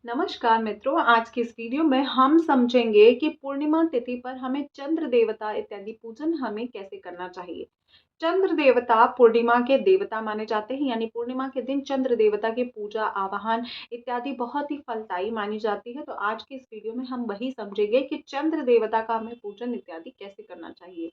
नमस्कार मित्रों, आज की इस वीडियो में हम समझेंगे कि पूर्णिमा तिथि पर हमें चंद्र देवता इत्यादि पूजन हमें कैसे करना चाहिए। चंद्र देवता पूर्णिमा के देवता माने जाते हैं, यानी पूर्णिमा के दिन चंद्र देवता की पूजा आवाहन इत्यादि बहुत ही फलदायी मानी जाती है। तो आज की इस वीडियो में हम वही समझेंगे कि चंद्र देवता का हमें पूजन इत्यादि कैसे करना चाहिए।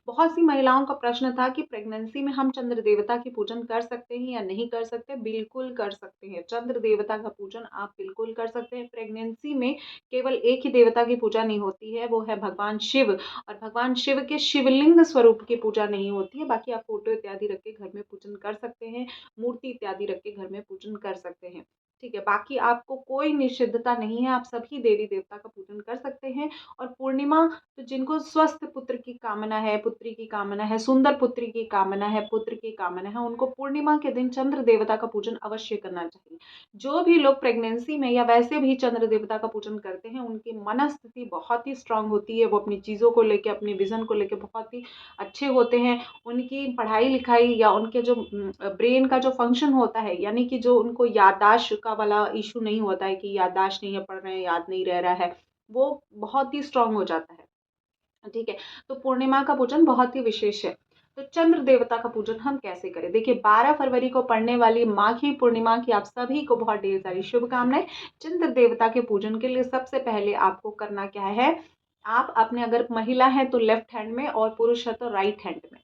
बहुत सी महिलाओं का प्रश्न था कि प्रेगनेंसी में हम चंद्र देवता की पूजन कर सकते हैं या नहीं कर सकते। बिल्कुल कर सकते हैं, चंद्र देवता का पूजन आप बिल्कुल कर सकते हैं। प्रेगनेंसी में केवल एक ही देवता की पूजा नहीं होती है, वो है भगवान शिव। और भगवान शिव के शिवलिंग स्वरूप की पूजा नहीं होती है। बाकी आप फोटो इत्यादि रख के घर में पूजन कर सकते हैं, मूर्ति इत्यादि रख के घर में पूजन कर सकते हैं। ठीक है, बाकी आपको कोई निषिद्धता नहीं है, आप सभी देवी देवता का पूजन कर सकते हैं। और पूर्णिमा, तो जिनको स्वस्थ पुत्र की कामना है, पुत्री की कामना है, सुंदर पुत्री की कामना है, पुत्र की कामना है, उनको पूर्णिमा के दिन चंद्र देवता का पूजन अवश्य करना चाहिए। जो भी लोग प्रेगनेंसी में या वैसे भी चंद्र देवता का पूजन करते हैं, उनकी मनस्थिति बहुत ही स्ट्रांग होती है। वो अपनी चीज़ों को लेके, अपनी विजन को लेके बहुत ही अच्छे होते हैं। उनकी पढ़ाई लिखाई या उनके जो ब्रेन का जो फंक्शन होता है, यानी कि जो उनको याददाश्त का वाला इशू नहीं होता है कि याददाश्त नहीं है, पढ़ रहे हैं याद नहीं रह रहा है, वो बहुत ही स्ट्रांग हो जाता है। ठीक है, तो पूर्णिमा का पूजन बहुत ही विशेष है। तो चंद्र देवता का पूजन हम कैसे करें? देखिए, 12 फरवरी को पड़ने वाली माघी पूर्णिमा की आप सभी को बहुत ढेर सारी शुभकामनाएं। चंद्र देवता के पूजन के लिए सबसे पहले आपको करना क्या है? आप अपने, अगर महिला है तो लेफ्ट हैंड में और पुरुष है तो राइट हैंड में।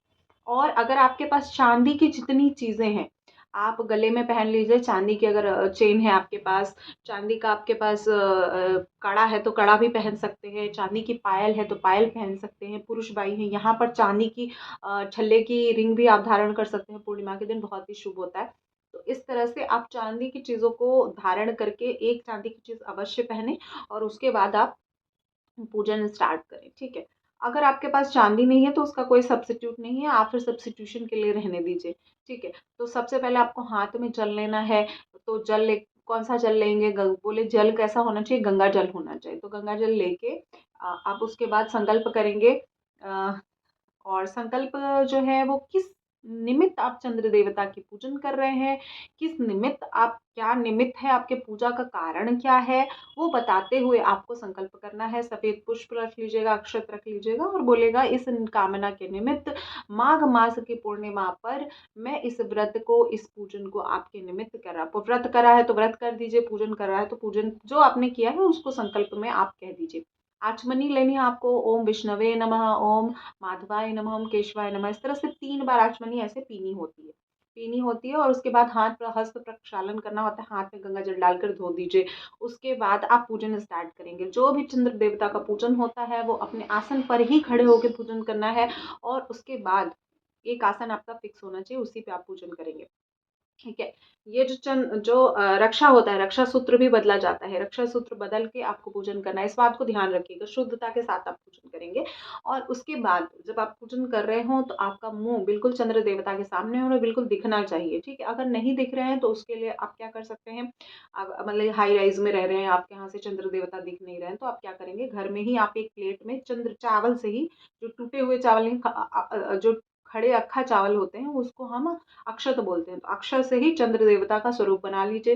और अगर आपके पास चांदी की जितनी चीजें हैं, आप गले में पहन लीजिए चांदी की। अगर चेन है आपके पास, चांदी का आपके पास कड़ा है तो कड़ा भी पहन सकते हैं। चांदी की पायल है तो पायल पहन सकते हैं। पुरुष भाई हैं, यहाँ पर चांदी की छल्ले की रिंग भी आप धारण कर सकते हैं। पूर्णिमा के दिन बहुत ही शुभ होता है। तो इस तरह से आप चांदी की चीज़ों को धारण करके एक चांदी की चीज़ अवश्य पहने और उसके बाद आप पूजन स्टार्ट करें। ठीक है, अगर आपके पास चांदी नहीं है तो उसका कोई सब्स्टिट्यूट नहीं है, आप फिर सब्स्टिट्यूशन के लिए रहने दीजिए। ठीक है, तो सबसे पहले आपको हाथ में जल लेना है। तो जल ले, कौन सा जल लेंगे? बोले जल कैसा होना चाहिए? गंगा जल होना चाहिए। तो गंगा जल लेके आप उसके बाद संकल्प करेंगे। अ, और संकल्प जो है वो किस निमित्त आप चंद्र देवता की पूजन कर रहे हैं, किस निमित्त आप, क्या निमित्त है, आपके पूजा का कारण क्या है, वो बताते हुए आपको संकल्प करना है। सफेद पुष्प रख लीजिएगा, अक्षत रख लीजिएगा और बोलेगा इस कामना के निमित्त माघ मास की पूर्णिमा पर मैं इस व्रत को, इस पूजन को आपके निमित्त कर रहा हूँ। व्रत करा है तो व्रत कर दीजिए, पूजन कर रहा है तो पूजन जो आपने किया है उसको संकल्प में आप कह दीजिए। आचमनी लेनी है आपको। ओम विष्णवे नमः, ओम माधवाय नमः, ओम केशवाय नमः, इस तरह से 3 बार आचमनी ऐसे पीनी होती है। और उसके बाद हाथ पर हस्त प्रक्षालन करना होता है, हाथ में गंगा जल डालकर धो दीजिए। उसके बाद आप पूजन स्टार्ट करेंगे। जो भी चंद्र देवता का पूजन होता है वो अपने आसन पर ही खड़े होकर पूजन करना है। और उसके बाद एक आसन आपका फिक्स होना चाहिए, उसी पे आप पूजन करेंगे। ठीक है, ये रक्षा होता है, रक्षा सूत्र भी बदला जाता है। रक्षा सूत्र बदल के आपको पूजन करना है, इस बात को ध्यान रखिएगा। शुद्धता के साथ आप पूजन करेंगे। और उसके बाद जब आप पूजन कर रहे हो तो आपका मुंह बिल्कुल चंद्र देवता के सामने और बिल्कुल दिखना चाहिए। ठीक है, अगर नहीं दिख रहे हैं तो उसके लिए आप क्या कर सकते हैं? मतलब हाई राइज में रह रहे हैं, आपके यहाँ से चंद्र देवता दिख नहीं रहे हैं, तो आप क्या करेंगे? घर में ही आप एक प्लेट में चंद्र चावल से ही, जो टूटे हुए चावल नहीं, जो खड़े अक्खा चावल होते हैं उसको हम अक्षत बोलते हैं। तो अक्षर से ही चंद्र देवता का स्वरूप बना लीजिए।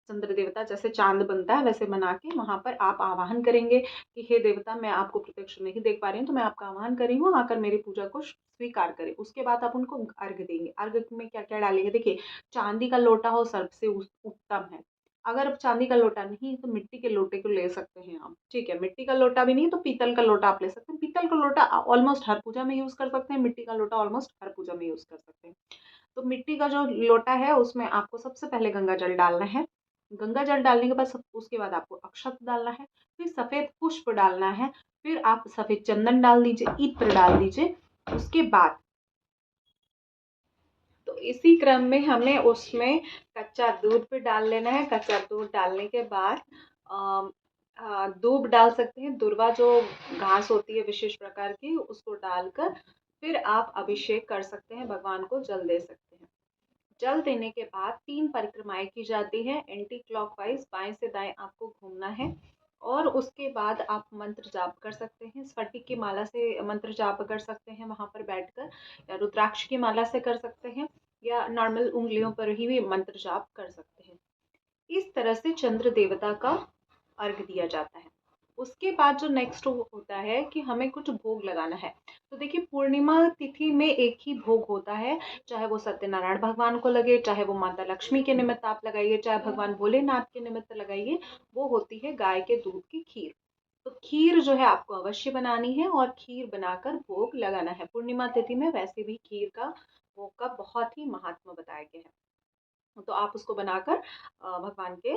चंद्र देवता जैसे चांद बनता है वैसे बना के वहां पर आप आवाहन करेंगे कि हे देवता, मैं आपको प्रत्यक्ष नहीं देख पा रही हूँ तो मैं आपका आवाहन कर रही हूँ, आकर मेरी पूजा को स्वीकार करें। उसके बाद आप उनको अर्घ देंगे। अर्घ में क्या क्या डालेंगे? देखिए, चांदी का लोटा हो सबसे उत्तम है। अगर चांदी का लोटा नहीं है तो मिट्टी के लोटे को ले सकते हैं आप। ठीक है, मिट्टी का लोटा भी नहीं तो पीतल का लोटा आप ले सकते हैं। पीतल का लोटा ऑलमोस्ट हर पूजा में यूज कर सकते हैं, मिट्टी का लोटा ऑलमोस्ट हर पूजा में यूज कर सकते हैं। तो मिट्टी का जो लोटा है उसमें आपको सबसे पहले गंगा जल डालना है। गंगा जल डालने के बाद उसके बाद आपको अक्षत डालना है, फिर सफेद पुष्प डालना है, फिर आप सफेद चंदन डाल दीजिए, इत्र डाल दीजिए। उसके बाद तो इसी क्रम में हमें उसमें कच्चा दूध भी डाल लेना है। कच्चा दूध डालने के बाद दूब डाल सकते हैं, दुर्वा जो घास होती है विशेष प्रकार की, उसको डालकर फिर आप अभिषेक कर सकते हैं, भगवान को जल दे सकते हैं। जल देने के बाद 3 परिक्रमाएं की जाती है, एंटी क्लॉकवाइज, बाएं से दाएं आपको घूमना है। और उसके बाद आप मंत्र जाप कर सकते हैं, स्फटिक की माला से मंत्र जाप कर सकते हैं वहां पर बैठकर, या रुद्राक्ष की माला से कर सकते हैं, या नॉर्मल उंगलियों पर ही भी मंत्र जाप कर सकते हैं। इस तरह से चंद्र देवता का अर्घ दिया जाता है। उसके बाद जो नेक्स्ट होता है कि हमें कुछ भोग लगाना है। तो देखिए पूर्णिमा तिथि में एक ही भोग होता है, चाहे वो सत्यनारायण भगवान को लगे, चाहे वो माता लक्ष्मी के निमित्त आप लगाइए, चाहे भगवान भोलेनाथ के निमित्त लगाइए, वो होती है गाय के दूध की खीर। तो खीर जो है आपको अवश्य बनानी है और खीर बनाकर भोग लगाना है। पूर्णिमा तिथि में वैसे भी खीर का भोग का बहुत ही महात्मा बताया गया है। तो आप उसको बनाकर भगवान के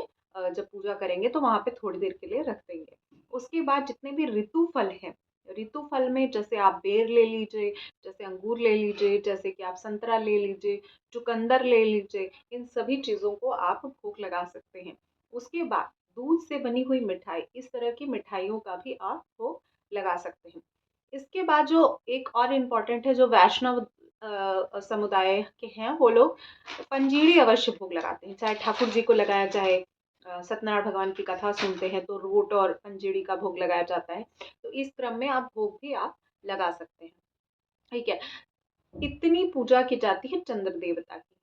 जब पूजा करेंगे तो वहां पे थोड़ी देर के लिए रख देंगे। उसके बाद जितने भी ऋतु फल हैं, ऋतु फल में जैसे आप बेर ले लीजिए, जैसे अंगूर ले लीजिए, जैसे कि आप संतरा ले लीजिए, चुकंदर ले लीजिए, इन सभी चीजों को आप भोग लगा सकते हैं। उसके बाद दूध से बनी हुई मिठाई, इस तरह की मिठाइयों का भी आप भोग लगा सकते हैं। इसके बाद जो एक और इम्पोर्टेंट है, जो वैष्णव समुदाय के हैं, वो लोग पंजीरी अवश्य भोग लगाते हैं, चाहे ठाकुर जी को लगाया जाए। सत्यनारायण भगवान की कथा सुनते हैं तो रोट और पंजीरी का भोग लगाया जाता है। तो इस क्रम में आप भोग भी आप लगा सकते हैं। ठीक है, इतनी पूजा की जाती है चंद्र देवता की।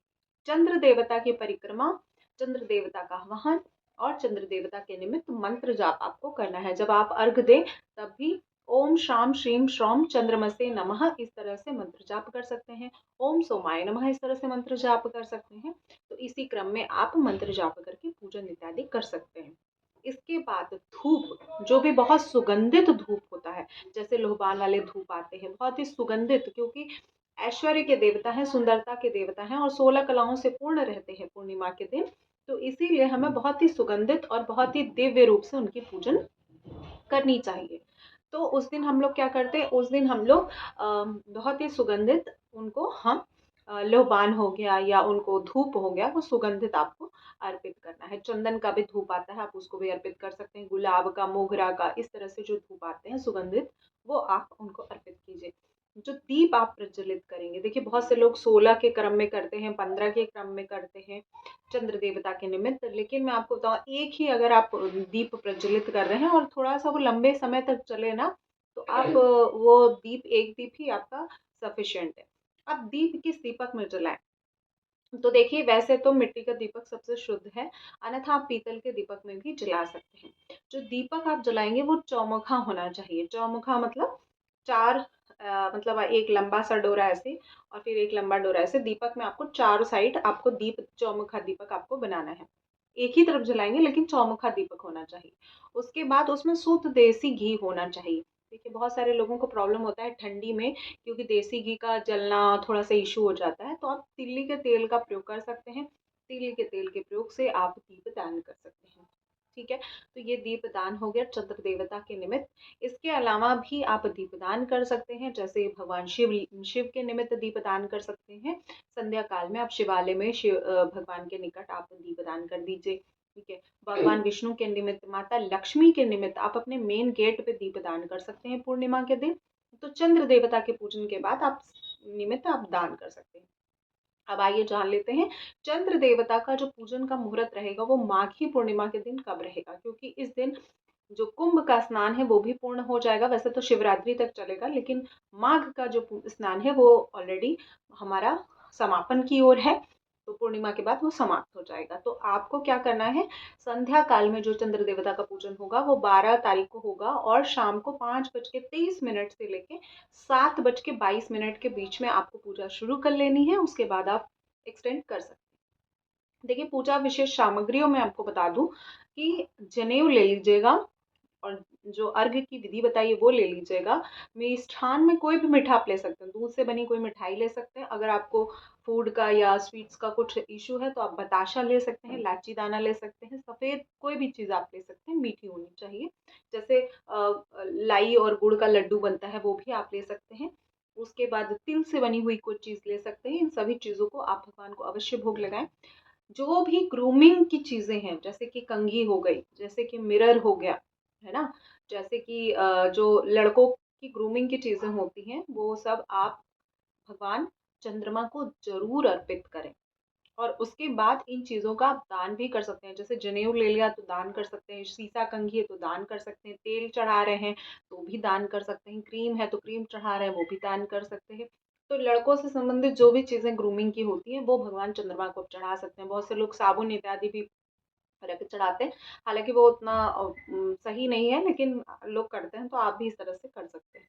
चंद्र देवता की परिक्रमा, चंद्र देवता का आह्वान और चंद्र देवता के निमित्त मंत्र जाप आपको करना है। जब आप अर्घ दें तब भी ओम शाम श्रीम श्रौम चंद्रमसे नमः इस तरह से मंत्र जाप कर सकते हैं। ओम सोमाय नमः इस तरह से मंत्र जाप कर सकते हैं। तो इसी क्रम में आप मंत्र जाप करके पूजन इत्यादि कर सकते हैं। इसके बाद धूप, जो भी बहुत सुगंधित धूप होता है, जैसे लोहबान वाले धूप आते हैं बहुत ही सुगंधित, क्योंकि ऐश्वर्य के देवता हैं, सुंदरता के देवता हैं और 16 कलाओं से पूर्ण रहते हैं पूर्णिमा के दिन। तो इसीलिए हमें बहुत ही सुगंधित और बहुत ही दिव्य रूप से उनकी पूजन करनी चाहिए। तो उस दिन हम लोग क्या करते हैं, उस दिन हम लोग बहुत ही सुगंधित उनको हम लोबान हो गया या उनको धूप हो गया, वो सुगंधित आपको अर्पित करना है। चंदन का भी धूप आता है, आप उसको भी अर्पित कर सकते हैं। गुलाब का, मोगरा का, इस तरह से जो धूप आते हैं सुगंधित, वो आप उनको अर्पित कीजिए। जो दीप आप प्रज्वलित करेंगे, देखिए बहुत से लोग 16 के क्रम में करते हैं, 15 के क्रम में करते हैं चंद्र देवता के निमित्त, लेकिन मैं आपको बताऊं एक ही अगर आप दीप प्रज्वलित कर रहे हैं और थोड़ा सा वो लंबे समय तक चले ना, तो आप वो दीप, एक दीप ही आपका सफिशिएंट है। अब दीप किस दीपक में जलाएं? तो देखिए वैसे तो मिट्टी का दीपक सबसे शुद्ध है, अन्यथा आप पीतल के दीपक में भी जला सकते हैं। जो दीपक आप जलाएंगे वो चौमुखा होना चाहिए। चौमुखा मतलब चार, मतलब एक लंबा सा डोरा ऐसे और फिर एक लंबा डोरा ऐसे, दीपक में आपको चारों साइड आपको दीप, चौमुखा दीपक आपको बनाना है। एक ही तरफ जलाएंगे लेकिन चौमुखा दीपक होना चाहिए। उसके बाद उसमें शुद्ध देसी घी होना चाहिए। देखिए बहुत सारे लोगों को प्रॉब्लम होता है ठंडी में, क्योंकि देसी घी का जलना थोड़ा सा इशू हो जाता है, तो आप तिल्ली के तेल का प्रयोग कर सकते हैं। तिल्ली के तेल के प्रयोग से आप दीप दान कर सकते हैं। ठीक है, तो ये दीप दान हो गया चंद्र देवता के निमित्त। इसके अलावा भी आप दीपदान कर सकते हैं, जैसे भगवान शिव, शिव के निमित्त दीपदान कर सकते हैं। संध्या काल में आप शिवालय में शिव भगवान के निकट आप दीपदान कर दीजिए। ठीक है, भगवान विष्णु के निमित्त, माता लक्ष्मी के निमित्त आप अपने मेन गेट पे दीपदान कर सकते हैं पूर्णिमा के दिन। तो चंद्र देवता के पूजन के बाद आप निमित्त आप दान कर सकते हैं। अब आइए जान लेते हैं चंद्र देवता का जो पूजन का मुहूर्त रहेगा वो माघी पूर्णिमा के दिन कब रहेगा, क्योंकि इस दिन जो कुंभ का स्नान है वो भी पूर्ण हो जाएगा। वैसे तो शिवरात्रि तक चलेगा, लेकिन माघ का जो स्नान है वो ऑलरेडी हमारा समापन की ओर है। तो पूर्णिमा के बाद वो समाप्त हो जाएगा। तो आपको क्या करना है, संध्या काल में जो चंद्र देवता का पूजन होगा वो 12 तारीख को होगा और शाम को 5:23 से लेके 7:22 के बीच में आपको पूजा शुरू कर लेनी है। उसके बाद आप एक्सटेंड कर सकते हैं। देखिए पूजा विशेष सामग्रियों में आपको बता दूं कि जनेऊ ले लीजिएगा और जो अर्घ की विधि बताइए वो ले लीजिएगा। मिष्ठान में कोई भी मीठा आप ले सकते हैं, दूध से बनी कोई मिठाई ले सकते हैं। अगर आपको फूड का या स्वीट्स का कुछ इशू है तो आप बताशा ले सकते हैं, इलायची दाना ले सकते हैं, सफ़ेद कोई भी चीज़ आप ले सकते हैं, मीठी होनी चाहिए। जैसे लाई और गुड़ का लड्डू बनता है वो भी आप ले सकते हैं। उसके बाद तिल से बनी हुई कोई चीज़ ले सकते हैं। इन सभी चीज़ों को आप भगवान को अवश्य भोग लगाएं। जो भी ग्रूमिंग की चीजें हैं, जैसे कि कंघी हो गई, जैसे कि मिरर हो गया, है ना, जैसे कि जो लड़कों की ग्रूमिंग की चीजें होती हैं, वो सब आप भगवान चंद्रमा को जरूर अर्पित करें। और उसके बाद इन चीजों का आप दान भी कर सकते हैं। जैसे जनेऊ ले लिया तो दान कर सकते हैं, सीसा कंघी है तो दान कर सकते हैं, तेल चढ़ा रहे हैं तो भी दान कर सकते हैं, क्रीम है तो क्रीम चढ़ा रहे हैं वो भी दान कर सकते हैं। तो लड़कों से संबंधित जो भी चीजें ग्रूमिंग की होती हैं वो भगवान चंद्रमा को चढ़ा सकते हैं। बहुत से लोग साबुन इत्यादि भी रख के चढ़ाते हैं। हालाँकि वो उतना सही नहीं है, लेकिन लोग करते हैं, तो आप भी इस तरह से कर सकते हैं।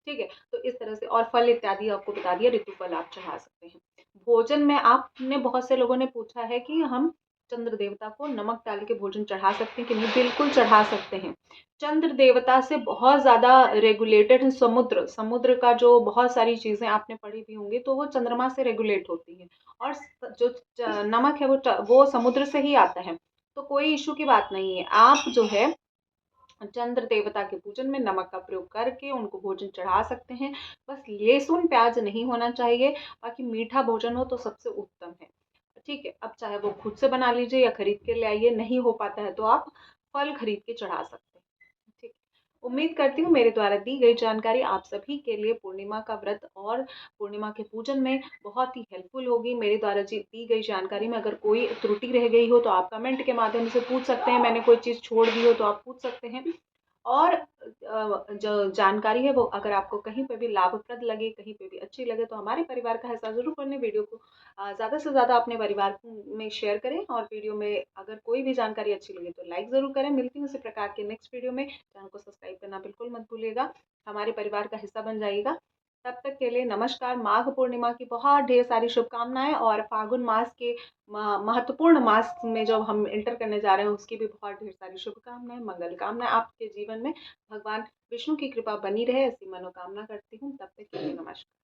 ठीक है? तो इस तरह से और फल इत्यादि आपको बता दिया, ऋतु फल आप चढ़ा सकते हैं। भोजन में आपने बहुत से लोगों ने पूछा है कि हम चंद्र देवता को नमक डाल के भोजन चढ़ा सकते हैं कि नहीं? बिल्कुल चढ़ा सकते हैं। चंद्र देवता से बहुत ज़्यादा रेगुलेटेड है समुद्र। समुद्र का जो बहुत सारी चीज़ें आपने पढ़ी भी होंगी, तो वो चंद्रमा से रेगुलेट होती हैं और जो नमक है वो समुद्र से ही आता है। तो कोई इश्यू की बात नहीं है। आप जो है चंद्र देवता के पूजन में नमक का प्रयोग करके उनको भोजन चढ़ा सकते हैं। बस लहसुन, प्याज़ नहीं होना चाहिए, बाकी मीठा भोजन हो तो सबसे उत्तम है। ठीक है? अब चाहे वो खुद से बना लीजिए या खरीद के ले आइए, नहीं हो पाता है तो आप फल खरीद के चढ़ा सकते हैं। ठीक है। उम्मीद करती हूँ मेरे द्वारा दी गई जानकारी आप सभी के लिए पूर्णिमा का व्रत और पूर्णिमा के पूजन में बहुत ही हेल्पफुल होगी। मेरे द्वारा दी गई जानकारी में अगर कोई त्रुटि रह गई हो तो आप कमेंट के माध्यम से पूछ सकते हैं, मैंने कोई चीज़ छोड़ दी हो तो आप पूछ सकते हैं। और जो जानकारी है वो अगर आपको कहीं पे भी लाभप्रद लगे, कहीं पे भी अच्छी लगे, तो हमारे परिवार का हिस्सा ज़रूर बनें। वीडियो को ज़्यादा से ज़्यादा अपने परिवार में शेयर करें और वीडियो में अगर कोई भी जानकारी अच्छी लगे तो लाइक ज़रूर करें। मिलती हूँ इसी प्रकार के नेक्स्ट वीडियो में। चैनल को सब्सक्राइब करना बिल्कुल मत भूलिएगा। हमारे परिवार का हिस्सा बन जाइएगा। तब तक के लिए नमस्कार। माघ पूर्णिमा की बहुत ढेर सारी शुभकामनाएँ और फाल्गुन मास के महत्वपूर्ण मास में जब हम एंटर करने जा रहे हैं, उसकी भी बहुत ढेर सारी शुभकामनाएँ, मंगल कामनाएँ आपके जीवन में। भगवान विष्णु की कृपा बनी रहे, ऐसी मनोकामना करती हूँ। तब तक के लिए नमस्कार।